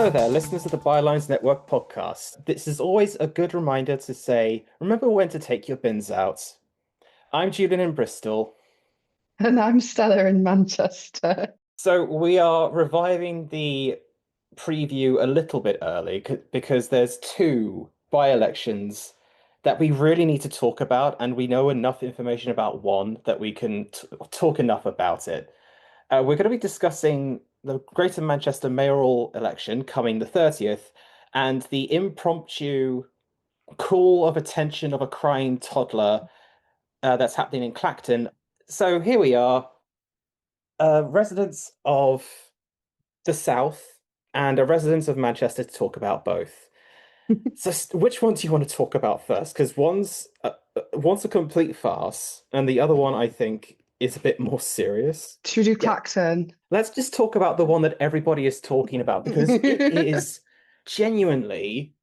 Hello there, listeners of the Bylines Network podcast. This is always a good reminder to say, remember when to take your bins out. I'm Julian in Bristol. And I'm Stella in Manchester. So we are reviving the preview a little bit early because there's two by-elections that we really need to talk about, and we know enough information about one that we can talk enough about it. We're going to be discussing the Greater Manchester Mayoral election coming the 30th and the impromptu call of attention of a crying toddler that's happening in Clacton. So here we are, residents of the South and a resident of Manchester to talk about both. So which one do you want to talk about first? Because one's a complete farce, and the other one I think is a bit more serious. Should we do Yeah, Clacton? let's just talk about the one that everybody is talking about because it is genuinely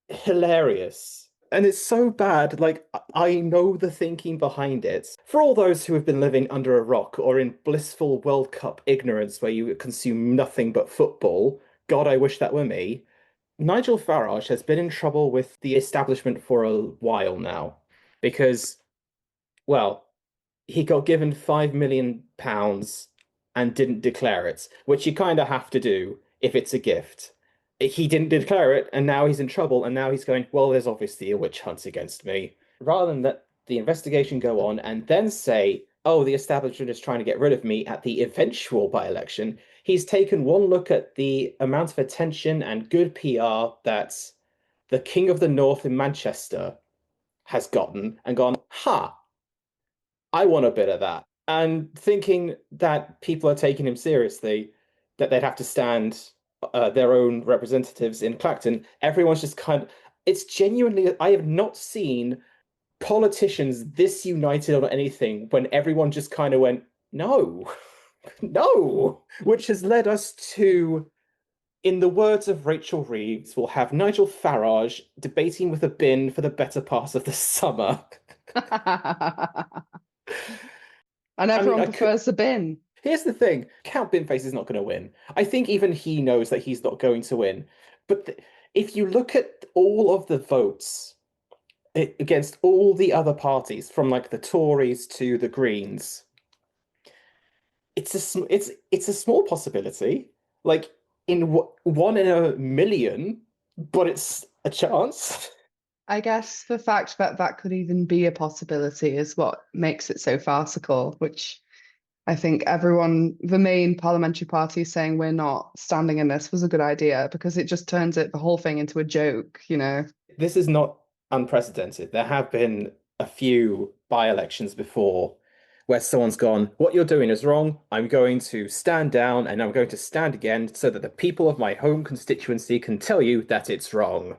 hilarious. And it's so bad. Like, I know the thinking behind it. For all those who have been living under a rock or in blissful World Cup ignorance where you consume nothing but football, God, I wish that were me. Nigel Farage has been in trouble with the establishment for a while now because, well, he got given £5 million and didn't declare it, which you kind of have to do if it's a gift. He didn't declare it, and now he's in trouble, and now he's going, well, there's obviously a witch hunt against me. Rather than let the investigation go on and then say, oh, the establishment is trying to get rid of me at the eventual by-election, he's taken one look at the amount of attention and good PR that the King of the North in Manchester has gotten and gone, ha, I want a bit of that. And thinking that people are taking him seriously, that they'd have to stand their own representatives in Clacton, everyone's just kind of, it's genuinely, I have not seen politicians this united on anything when everyone just kind of went, no, no, which has led us to, in the words of Rachel Reeves, we'll have Nigel Farage debating with a bin for the better part of the summer. And I mean, everyone I could. prefers the bin. Here's the thing: Count Binface is not going to win. I think even he knows that he's not going to win. But if you look at all of the votes against all the other parties, from like the Tories to the Greens, it's a small possibility, like one in a million, but it's a chance. I guess the fact that that could even be a possibility is what makes it so farcical, which I think everyone, the main parliamentary party saying we're not standing in this was a good idea because it just turns the whole thing into a joke, you know. This is not unprecedented. There have been a few by-elections before where someone's gone, what you're doing is wrong. I'm going to stand down and I'm going to stand again so that the people of my home constituency can tell you that it's wrong.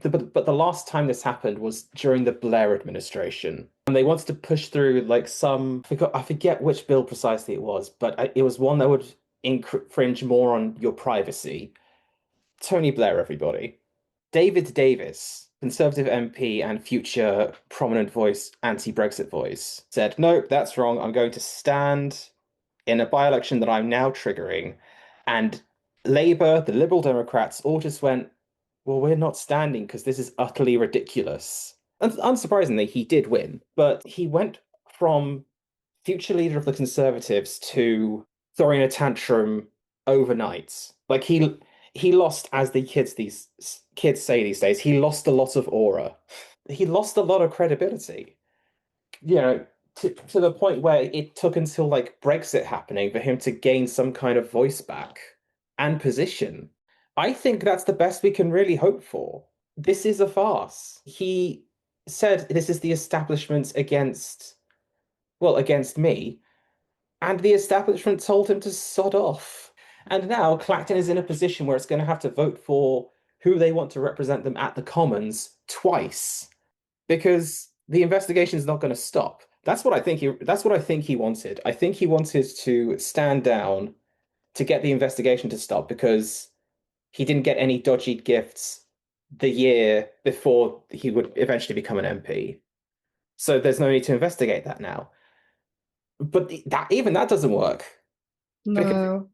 But the last time this happened was during the Blair administration. And they wanted to push through like I forget which bill precisely it was, but it was one that would infringe more on your privacy. Tony Blair, everybody. David Davis, Conservative MP and future prominent voice, anti-Brexit voice, said, no, that's wrong. I'm going to stand in a by-election that I'm now triggering. And Labour, the Liberal Democrats, all just went, well, we're not standing because this is utterly ridiculous. And unsurprisingly, he did win, but he went from future leader of the Conservatives to throwing a tantrum overnight. Like he lost, as the these kids say these days, he lost a lot of aura. He lost a lot of credibility. You know, to the point where it took until like Brexit happening for him to gain some kind of voice back and position. I think that's the best we can really hope for. This is a farce. He said this is the establishment against, well, against me. And the establishment told him to sod off. And now Clacton is in a position where it's going to have to vote for who they want to represent them at the Commons twice because the investigation is not going to stop. That's what I think he wanted. I think he wanted to stand down to get the investigation to stop because he didn't get any dodgy gifts the year before he would eventually become an MP. So there's no need to investigate that now. But that even that doesn't work because No.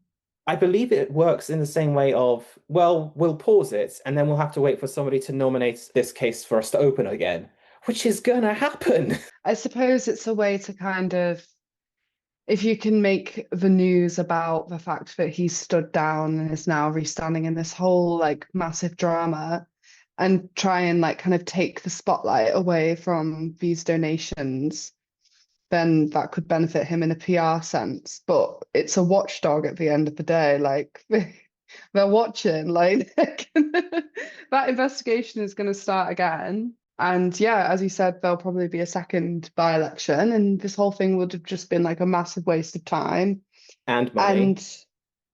I believe it works in the same way of, well, we'll pause it and then we'll have to wait for somebody to nominate this case for us to open again, which is gonna happen. I suppose it's a way to kind of, if you can make the news about the fact that he stood down and is now restanding in this whole like massive drama and try and like kind of take the spotlight away from these donations, then that could benefit him in a PR sense. But it's a watchdog at the end of the day. Like they're watching, like that investigation is going to start again. And yeah, as you said, there'll probably be a second by-election, and this whole thing would have just been like a massive waste of time. And money. And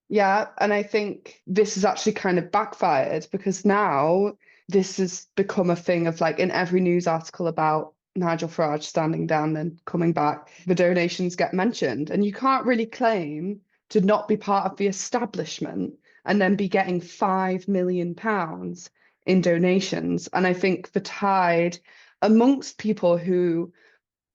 yeah, and I think this has actually kind of backfired because now this has become a thing of like in every news article about Nigel Farage standing down and coming back, the donations get mentioned. And you can't really claim to not be part of the establishment and then be getting £5 million in donations. And I think the tide amongst people who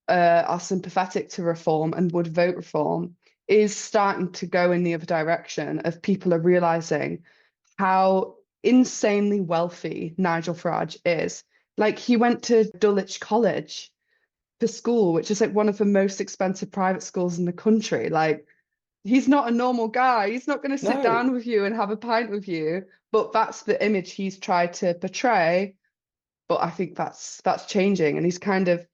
are sympathetic to reform and would vote reform is starting to go in the other direction of people are realizing how insanely wealthy Nigel Farage is. Like he went to Dulwich College for school, which is like one of the most expensive private schools in the country. Like he's not a normal guy. He's not going to sit No, down with you and have a pint with you. But that's the image he's tried to portray. But I think that's changing, and he's kind of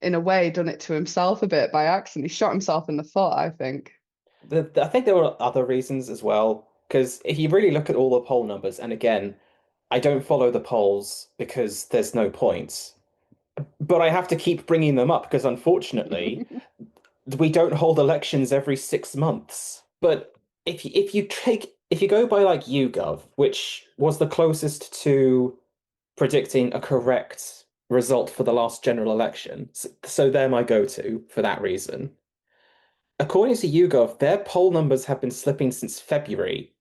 in a way done it to himself a bit by accident. He shot himself in the foot, I think. I think there were other reasons as well. Because if you really look at all the poll numbers, and again, I don't follow the polls because there's no point. But I have to keep bringing them up because unfortunately, we don't hold elections every 6 months. But if you go by like YouGov, which was the closest to predicting a correct result for the last general election, so they're my go-to for that reason. According to YouGov, their poll numbers have been slipping since February.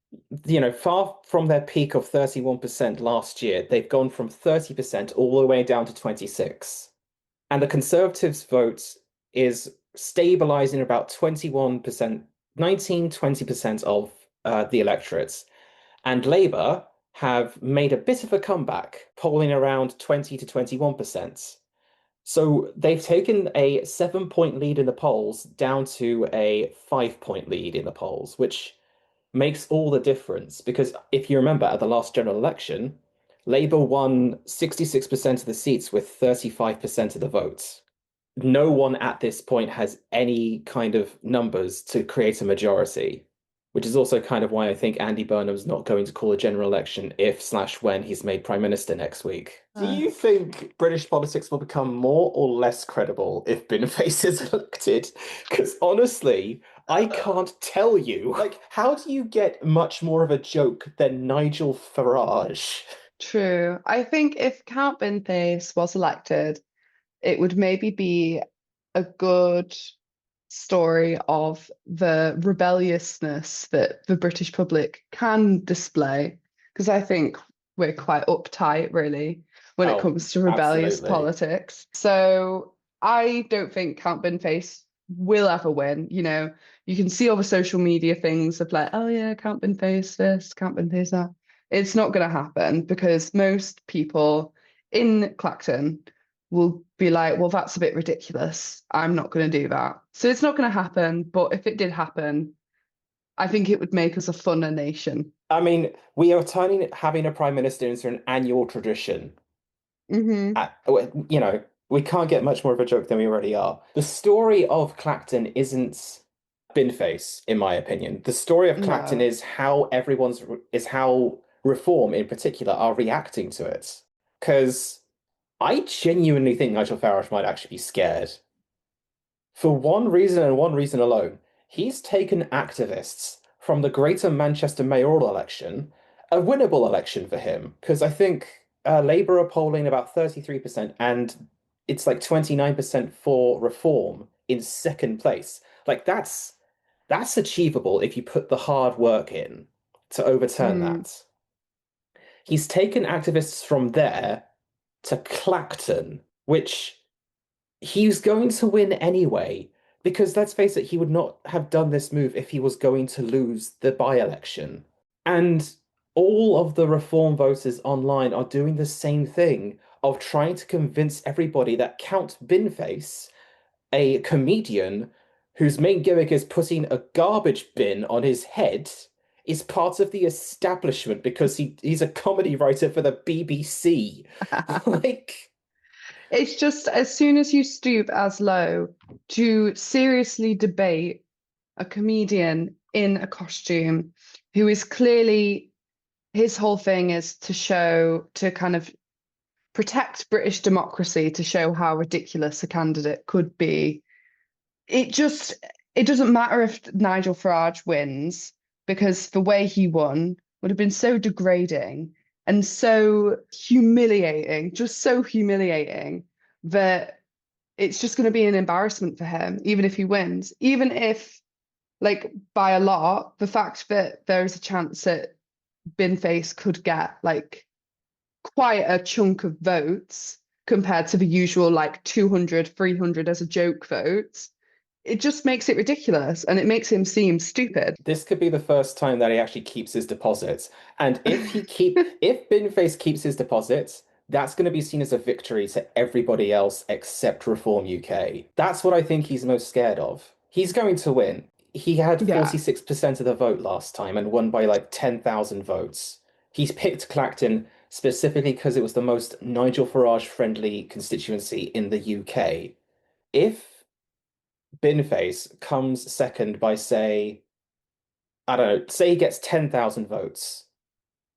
Far from their peak of 31% last year, they've gone from 30% all the way down to 26. And the Conservatives' vote is stabilizing about 21%, 19, 20% of the electorate. And Labour have made a bit of a comeback, polling around 20 to 21%. So they've taken a 7 point lead in the polls down to a 5 point lead in the polls, which makes all the difference. Because if you remember at the last general election, Labour won 66% of the seats with 35% of the votes. No one at this point has any kind of numbers to create a majority, which is also kind of why I think Andy Burnham's not going to call a general election if/when he's made Prime Minister next week. Do Uh, you think British politics will become more or less credible if Boniface is elected? Because honestly, I can't tell you. Like, how do you get much more of a joke than Nigel Farage? True. I think if Count Bindependance was elected, it would maybe be a good story of the rebelliousness that the British public can display. Because I think we're quite uptight, really, when it Oh, comes to rebellious absolutely. politics. So I don't think Count Boniface will ever win. You can see all the social media things of like, oh yeah, Count Boniface this, Count Boniface that. It's not going to happen because most people in Clacton will be like, well, that's a bit ridiculous. I'm not going to do that. So it's not going to happen. But if it did happen, I think it would make us a funner nation. I mean, we are turning having a prime minister into an annual tradition. Hmm. We can't get much more of a joke than we already are. The story of Clacton isn't Binface, in my opinion. The story of Clacton No. is how Reform in particular are reacting to it. Because I genuinely think Nigel Farage might actually be scared. For one reason and one reason alone, he's taken activists from the Greater Manchester Mayoral election, a winnable election for him, because I think Labour are polling about 33% and it's like 29% for Reform in second place. Like that's achievable if you put the hard work in to overturn Mm. that. He's taken activists from there to Clacton, which he's going to win anyway Because let's face it, he would not have done this move if he was going to lose the by-election. And all of the reform voters online are doing the same thing of trying to convince everybody that Count Binface, a comedian whose main gimmick is putting a garbage bin on his head, is part of the establishment because he's a comedy writer for the BBC. Like, It's just as soon as you stoop as low to seriously debate a comedian in a costume who is clearly his whole thing is to show, to kind of protect British democracy, to show how ridiculous a candidate could be. It just, it doesn't matter if Nigel Farage wins because the way he won would have been so degrading and so humiliating, just so humiliating that it's just going to be an embarrassment for him, even if he wins. Even if, like, by a lot, the fact that there is a chance that Binface could get like quite a chunk of votes compared to the usual like 200, 300 as a joke votes, it just makes it ridiculous and it makes him seem stupid. this could be the first time that he actually keeps his deposits. And if Binface keeps his deposits, that's going to be seen as a victory to everybody else except Reform UK. That's what I think he's most scared of. He's going to win. He had Yeah. 46% of the vote last time and won by like 10,000 votes. He's picked Clacton specifically because it was the most Nigel Farage friendly constituency in the UK. If Binface comes second by, say, I don't know, say he gets 10,000 votes,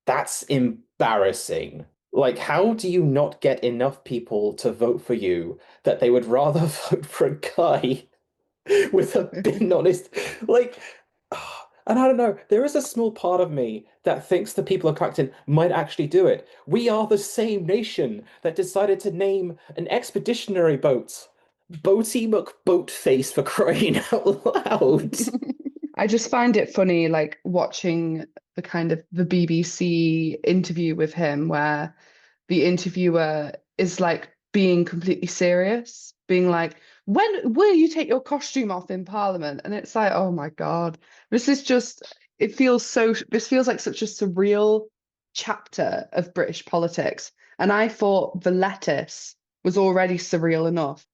that's embarrassing. Like, how do you not get enough people to vote for you that they would rather vote for a guy with a bin on his like? And I don't know, there is a small part of me that thinks the people of Clacton might actually do it. We are the same nation that decided to name an expeditionary boat Boaty McBoatface, for crying out loud. I just find it funny, like watching the kind of the BBC interview with him, where the interviewer is like being completely serious, being like, "When will you take your costume off in Parliament?" And it's like, oh my God, this is just, it feels so, this feels like such a surreal chapter of British politics. And I thought the lettuce was already surreal enough.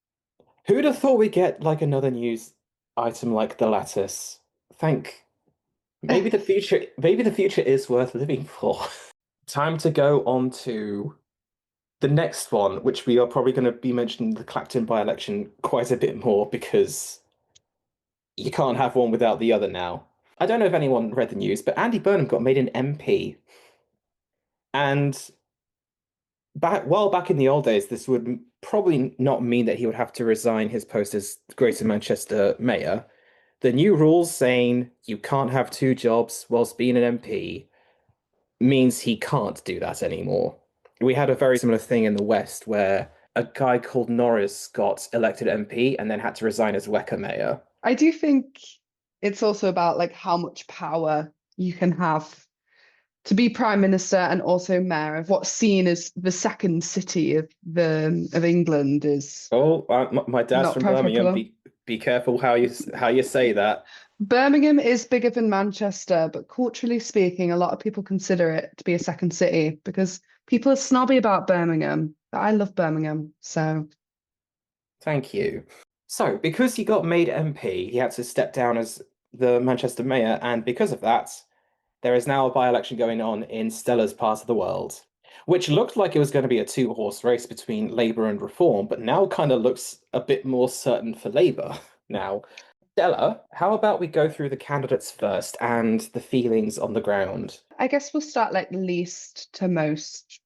Who'd have thought we'd get like another news item like the lattice? Thank maybe the future is worth living for. Time to go on to the next one, which we are probably going to be mentioning the Clacton by-election quite a bit more because you can't have one without the other now. I don't know if anyone read the news, but Andy Burnham got made an MP. And back in the old days, this would probably not mean that he would have to resign his post as Greater Manchester Mayor. The new rules saying you can't have two jobs whilst being an MP means he can't do that anymore. We had a very similar thing in the West where a guy called Norris got elected MP and then had to resign as Wecker mayor. I do think it's also about like how much power you can have to be prime minister and also mayor of what's seen as the second city of England is Oh, my dad's not from Birmingham. popular. Be careful how you say that. Birmingham is bigger than Manchester, but culturally speaking, a lot of people consider it to be a second city because people are snobby about Birmingham. But I love Birmingham, so Thank you. So, because he got made MP, he had to step down as the Manchester mayor, and because of that, there is now a by-election going on in Stella's part of the world, which looked like it was going to be a two-horse race between Labour and Reform, but now kind of looks a bit more certain for Labour now. Stella, how about we go through the candidates first and the feelings on the ground? I guess we'll start like least to most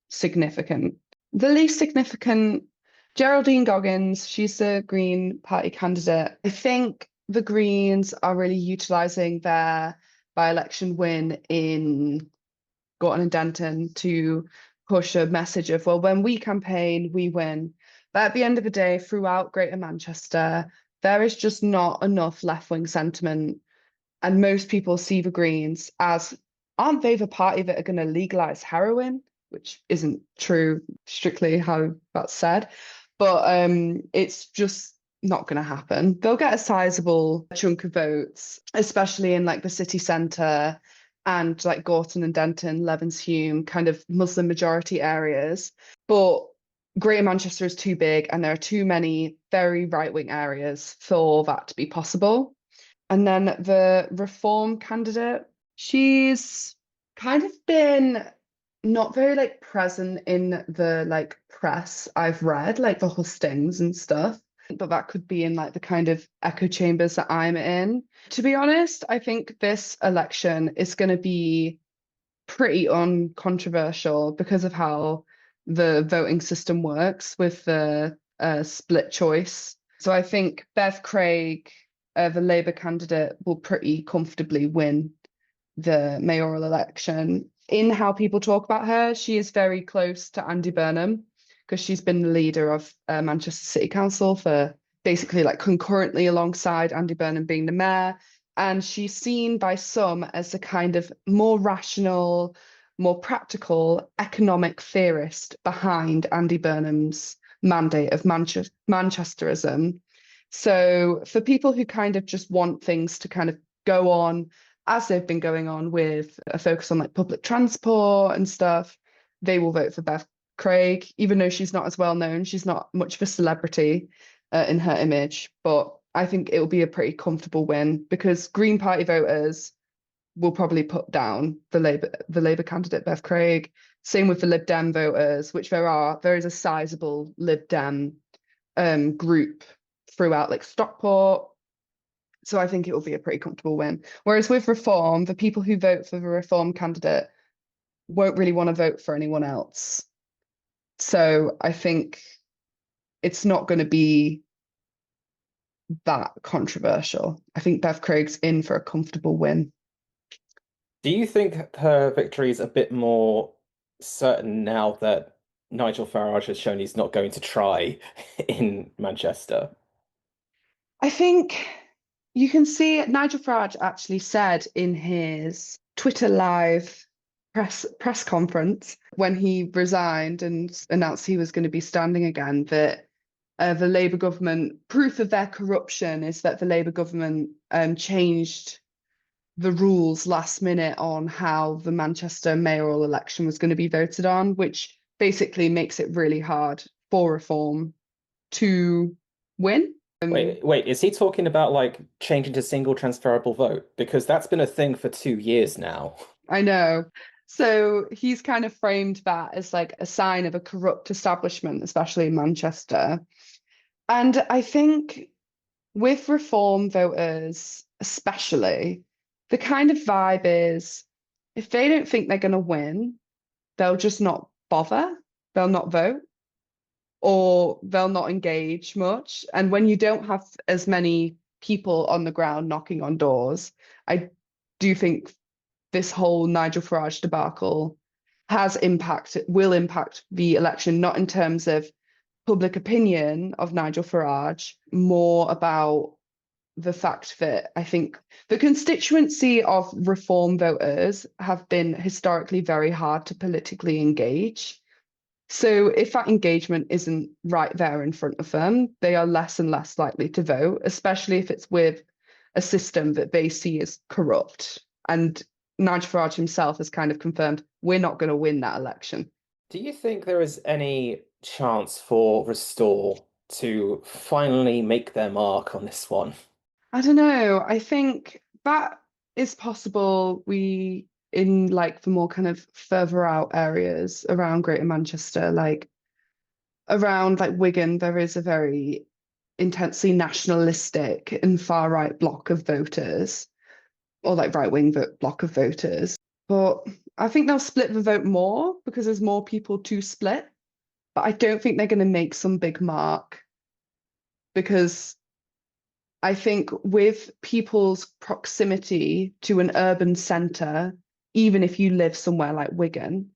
significant. The least significant, Geraldine Goggins, she's the Green Party candidate. I think the Greens are really utilising their by-election win in Gorton and Denton to push a message of, well, when we campaign, we win. But at the end of the day, throughout Greater Manchester, there is just not enough left-wing sentiment. And most people see the Greens as, aren't they the party that are going to legalise heroin? Which isn't true strictly how that's said. But it's just not going to happen. They'll get a sizable chunk of votes, especially in like the city centre and like Gorton and Denton, Levenshulme, kind of Muslim majority areas. But Greater Manchester is too big and there are too many very right-wing areas for that to be possible. And then the Reform candidate, she's kind of been not very like present in the like press I've read, like the hustings and stuff. But that could be in like the kind of echo chambers that I'm in. To be honest, I think this election is going to be pretty uncontroversial because of how the voting system works with the split choice. So I think Bev Craig, the Labour candidate, will pretty comfortably win the mayoral election. In how people talk about her, she is very close to Andy Burnham because she's been the leader of Manchester City Council for basically like concurrently alongside Andy Burnham being the mayor. And she's seen by some as a kind of more rational, more practical economic theorist behind Andy Burnham's mandate of Manchesterism. So for people who kind of just want things to kind of go on as they've been going on with a focus on like public transport and stuff, they will vote for Bev Craig, even though she's not as well known. She's not much of a celebrity in her image, but I think it will be a pretty comfortable win because Green Party voters will probably put down the Labour candidate Bev Craig. Same with the Lib Dem voters, which there is a sizable Lib Dem group throughout like Stockport. So I think it will be a pretty comfortable win. Whereas with Reform, the people who vote for the Reform candidate won't really want to vote for anyone else. So I think it's not going to be that controversial. I think Bev Craig's in for a comfortable win. Do you think her victory is a bit more certain now that Nigel Farage has shown he's not going to try in Manchester? I think you can see Nigel Farage actually said in his Twitter live press conference when he resigned and announced he was going to be standing again that the Labour government, proof of their corruption is that the Labour government changed the rules last minute on how the Manchester mayoral election was going to be voted on, which basically makes it really hard for Reform to win. Wait, is he talking about like changing to single transferable vote? Because that's been a thing for 2 years now. I know. So he's kind of framed that as like a sign of a corrupt establishment, especially in Manchester. And I think with Reform voters, especially, the kind of vibe is if they don't think they're going to win, they'll just not bother, they'll not vote, or they'll not engage much. And when you don't have as many people on the ground knocking on doors, I do think this whole Nigel Farage debacle will impact the election, not in terms of public opinion of Nigel Farage, more about the fact that I think the constituency of Reform voters have been historically very hard to politically engage. So if that engagement isn't right there in front of them, they are less and less likely to vote, especially if it's with a system that they see as corrupt. And Nigel Farage himself has kind of confirmed we're not going to win that election. Do you think there is any chance for Restore to finally make their mark on this one? I don't know. I think that is possible. We in like the more kind of further out areas around Greater Manchester, like around like Wigan, there is a very intensely nationalistic and far right block of voters, or like right wing block of voters. But I think they'll split the vote more because there's more people to split. But I don't think they're going to make some big mark because I think with people's proximity to an urban centre, even if you live somewhere like Wigan,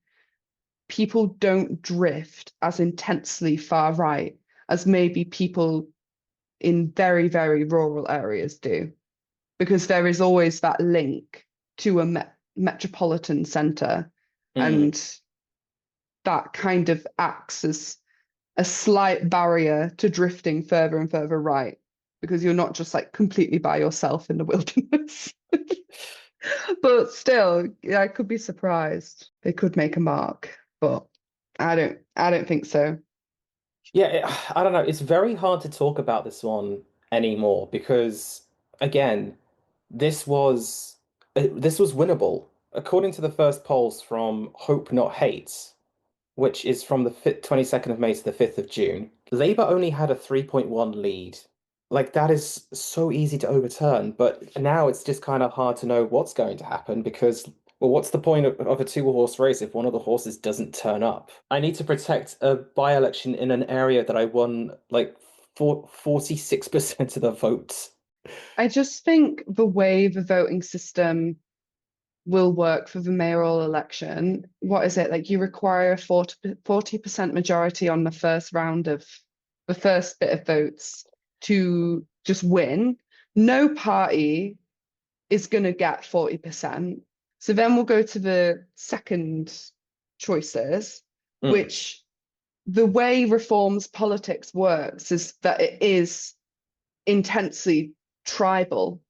people don't drift as intensely far right as maybe people in very, very rural areas do, because there is always that link to a metropolitan centre, Hmm. and that kind of acts as a slight barrier to drifting further and further right because you're not just like completely by yourself in the wilderness. But still, yeah, I could be surprised. They could make a mark, but I don't think so. Yeah, I don't know. It's very hard to talk about this one anymore because, again, this was winnable. According to the first polls from Hope Not Hate, which is from the 22nd of May to the 5th of June, Labour only had a 3.1 lead. Like, that is so easy to overturn, but now it's just kind of hard to know what's going to happen because, well, what's the point of a two-horse race if one of the horses doesn't turn up? I need to protect a by-election in an area that I won like 46% of the votes. I just think the way the voting system will work for the mayoral election, what is it? Like you require a 40% majority on the first round of the first bit of votes to just win. No party is going to get 40%. So then we'll go to the second choices, Mm. which the way reforms politics works is that it is intensely tribal.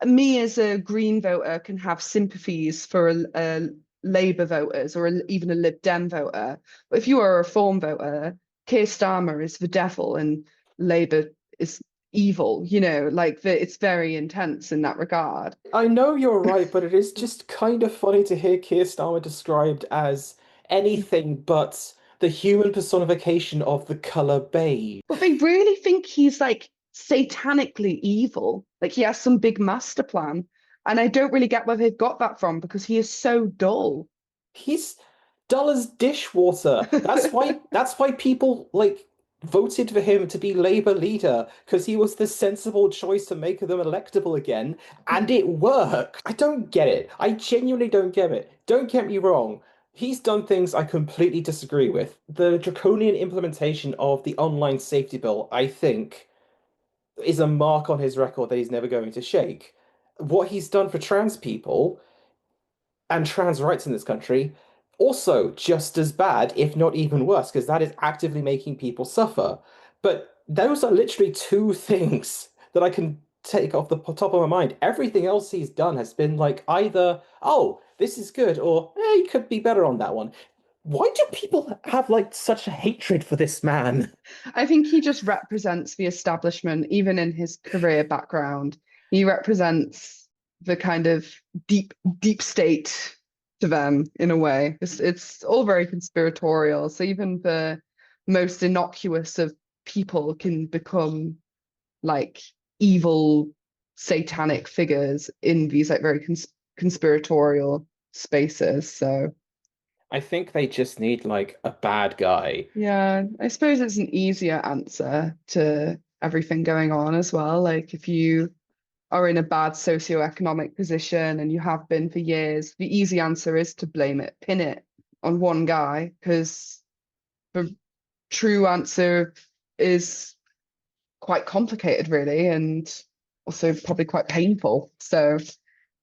Me as a Green voter can have sympathies for a Labour voters or even a Lib Dem voter. But if you are a Reform voter, Keir Starmer is the devil and Labour is evil. It's very intense in that regard. I know you're right, but it is just kind of funny to hear Keir Starmer described as anything but the human personification of the color beige. But they really think he's like satanically evil. Like he has some big master plan. And I don't really get where they've got that from because he is so dull. He's dull as dishwater. That's why people like voted for him to be Labour leader because he was the sensible choice to make them electable again, and it worked. I don't get it. I genuinely don't get it. Don't get me wrong. He's done things I completely disagree with. The draconian implementation of the online safety bill, I think, is a mark on his record that he's never going to shake. What he's done for trans people and trans rights in this country, also just as bad, if not even worse, because that is actively making people suffer. But those are literally two things that I can take off the top of my mind. Everything else he's done has been like either, oh, this is good, or he could be better on that one. Why do people have like such a hatred for this man? I think he just represents the establishment, even in his career background. He represents the kind of deep state to them in a way. It's all very conspiratorial. So even the most innocuous of people can become like evil satanic figures in these like very conspiratorial spaces. So I think they just need like a bad guy. yeah, I suppose it's an easier answer to everything going on as well. Like if you are in a bad socioeconomic position and you have been for years, the easy answer is to blame it, pin it on one guy, because the true answer is quite complicated, really, and also probably quite painful. So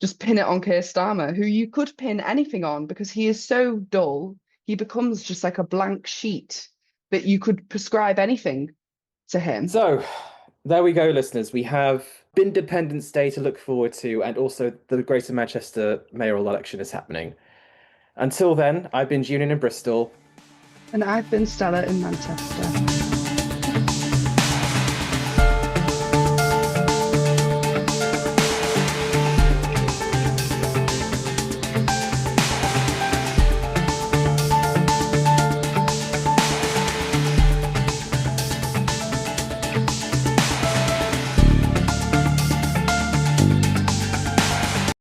just pin it on Keir Starmer, who you could pin anything on because he is so dull. He becomes just like a blank sheet that you could prescribe anything to him. So, there we go, listeners. We have Bindependence Day to look forward to, and also the Greater Manchester mayoral election is happening. Until then, I've been Julian in Bristol. And I've been Stella in Manchester.